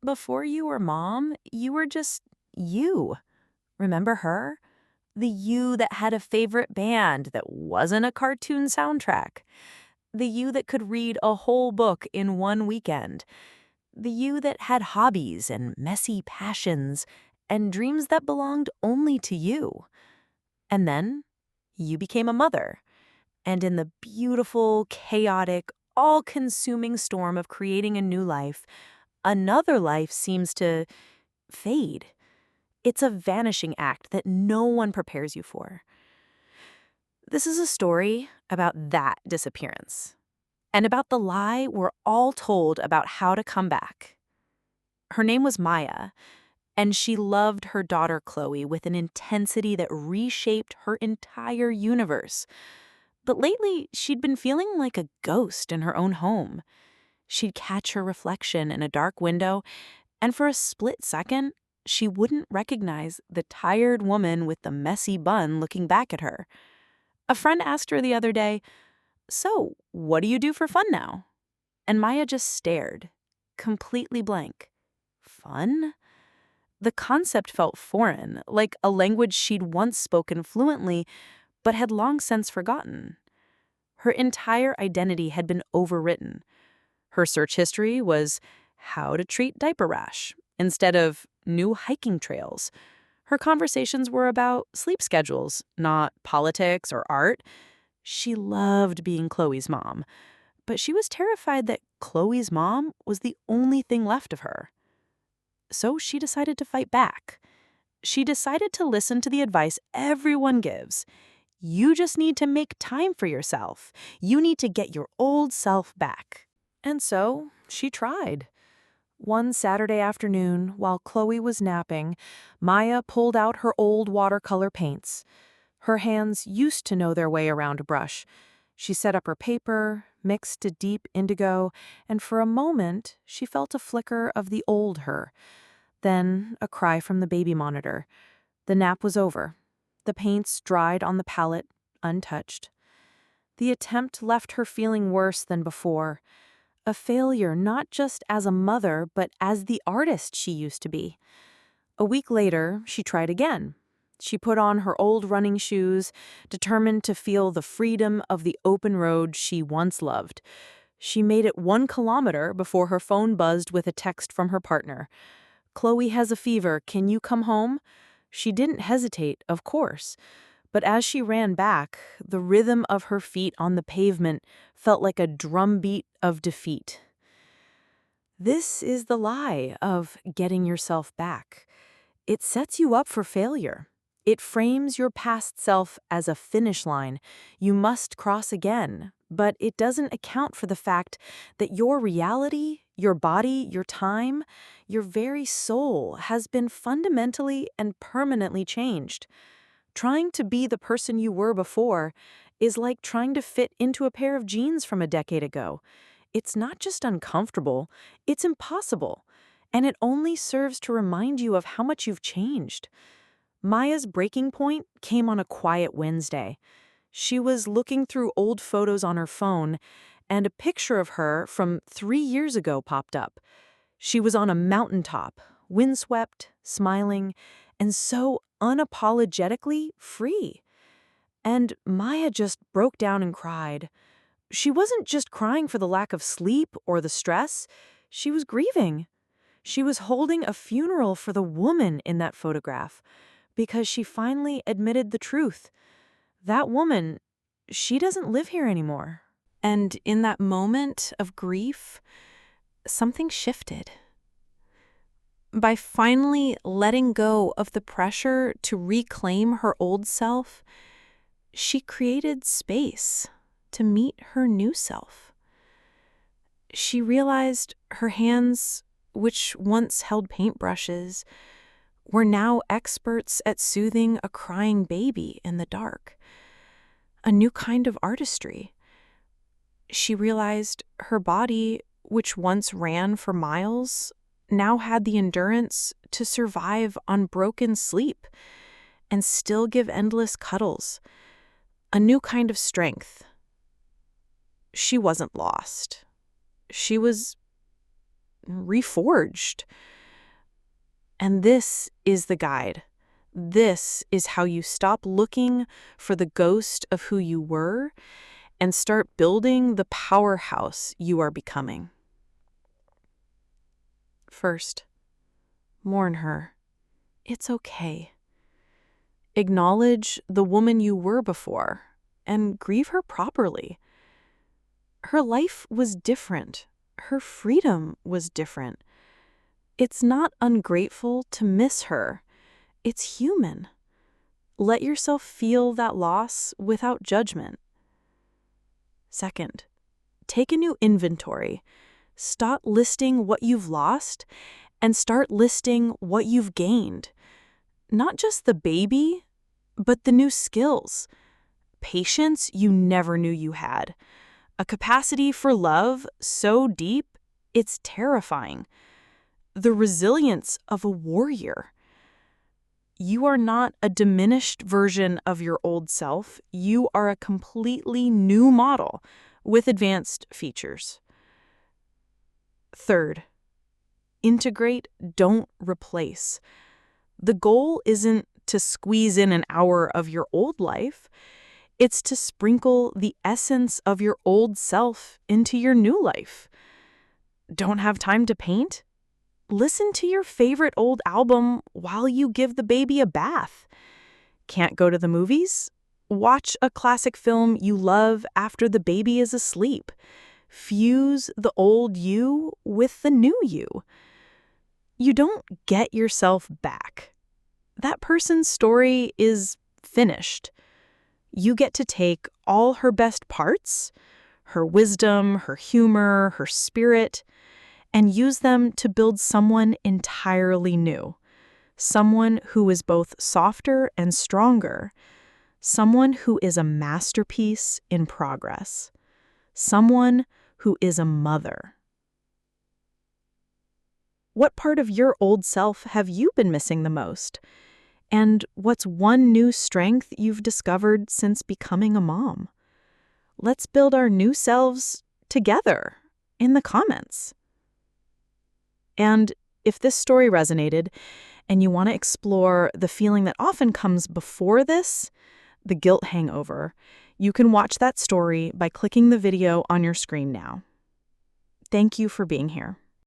before you were mom, you were just you. Remember her? The you that had a favorite band that wasn't a cartoon soundtrack. The you that could read a whole book in one weekend. The you that had hobbies and messy passions and dreams that belonged only to you. And then you became a mother. And in the beautiful, chaotic, all-consuming storm of creating a new life, another life seems to fade. It's a vanishing act that no one prepares you for. This is a story about that disappearance and about the lie we're all told about how to come back. Her name was Maya, and she loved her daughter Chloe with an intensity that reshaped her entire universe. But lately, she'd been feeling like a ghost in her own home. She'd catch her reflection in a dark window, and for a split second, she wouldn't recognize the tired woman with the messy bun looking back at her. A friend asked her the other day, "So, what do you do for fun now?" And Maya just stared, completely blank. Fun? The concept felt foreign, like a language she'd once spoken fluently, but had long since forgotten. Her entire identity had been overwritten. Her search history was how to treat diaper rash instead of new hiking trails. Her conversations were about sleep schedules, not politics or art. She loved being Chloe's mom, but she was terrified that Chloe's mom was the only thing left of her. So she decided to fight back. She decided to listen to the advice everyone gives. You just need to make time for yourself. You need to get your old self back. And so she tried. One Saturday afternoon, while Chloe was napping, Maya pulled out her old watercolor paints. Her hands used to know their way around a brush. She set up her paper, mixed a deep indigo, and for a moment she felt a flicker of the old her. Then a cry from the baby monitor. The nap was over. The paints dried on the palette, untouched. The attempt left her feeling worse than before. A failure not just as a mother, but as the artist she used to be. A week later, she tried again. She put on her old running shoes, determined to feel the freedom of the open road she once loved. She made it 1 kilometer before her phone buzzed with a text from her partner. "Chloe has a fever. Can you come home?" She didn't hesitate, of course. But as she ran back, the rhythm of her feet on the pavement felt like a drumbeat of defeat. This is the lie of getting yourself back. It sets you up for failure. It frames your past self as a finish line you must cross again, but it doesn't account for the fact that your reality, your body, your time, your very soul has been fundamentally and permanently changed. Trying to be the person you were before is like trying to fit into a pair of jeans from a decade ago. It's not just uncomfortable, it's impossible, and it only serves to remind you of how much you've changed. Maya's breaking point came on a quiet Wednesday. She was looking through old photos on her phone, and a picture of her from 3 years ago popped up. She was on a mountaintop, windswept, smiling, and so unapologetically free. And Maya just broke down and cried. She wasn't just crying for the lack of sleep or the stress. She was grieving. She was holding a funeral for the woman in that photograph because she finally admitted the truth. That woman, she doesn't live here anymore. And in that moment of grief, something shifted. By finally letting go of the pressure to reclaim her old self, she created space to meet her new self. She realized her hands, which once held paintbrushes, were now experts at soothing a crying baby in the dark. A new kind of artistry. She realized her body, which once ran for miles, now had the endurance to survive on broken sleep and still give endless cuddles. A new kind of strength. She wasn't lost. She was reforged. And this is the guide. This is how you stop looking for the ghost of who you were and start building the powerhouse you are becoming. First, mourn her. It's okay. Acknowledge the woman you were before and grieve her properly. Her life was different. Her freedom was different. It's not ungrateful to miss her. It's human. Let yourself feel that loss without judgment. Second, take a new inventory. Stop listing what you've lost and start listing what you've gained. Not just the baby, but the new skills. Patience you never knew you had. A capacity for love so deep, it's terrifying. The resilience of a warrior. You are not a diminished version of your old self. You are a completely new model with advanced features. Third, integrate, don't replace. The goal isn't to squeeze in an hour of your old life. It's to sprinkle the essence of your old self into your new life. Don't have time to paint? Listen to your favorite old album while you give the baby a bath. Can't go to the movies? Watch a classic film you love after the baby is asleep. Fuse the old you with the new you. You don't get yourself back. That person's story is finished. You get to take all her best parts, her wisdom, her humor, her spirit, and use them to build someone entirely new. Someone who is both softer and stronger. Someone who is a masterpiece in progress. Someone who is a mother. What part of your old self have you been missing the most? And what's one new strength you've discovered since becoming a mom? Let's build our new selves together in the comments. And if this story resonated and you want to explore the feeling that often comes before this, the guilt hangover, you can watch that story by clicking the video on your screen now. Thank you for being here.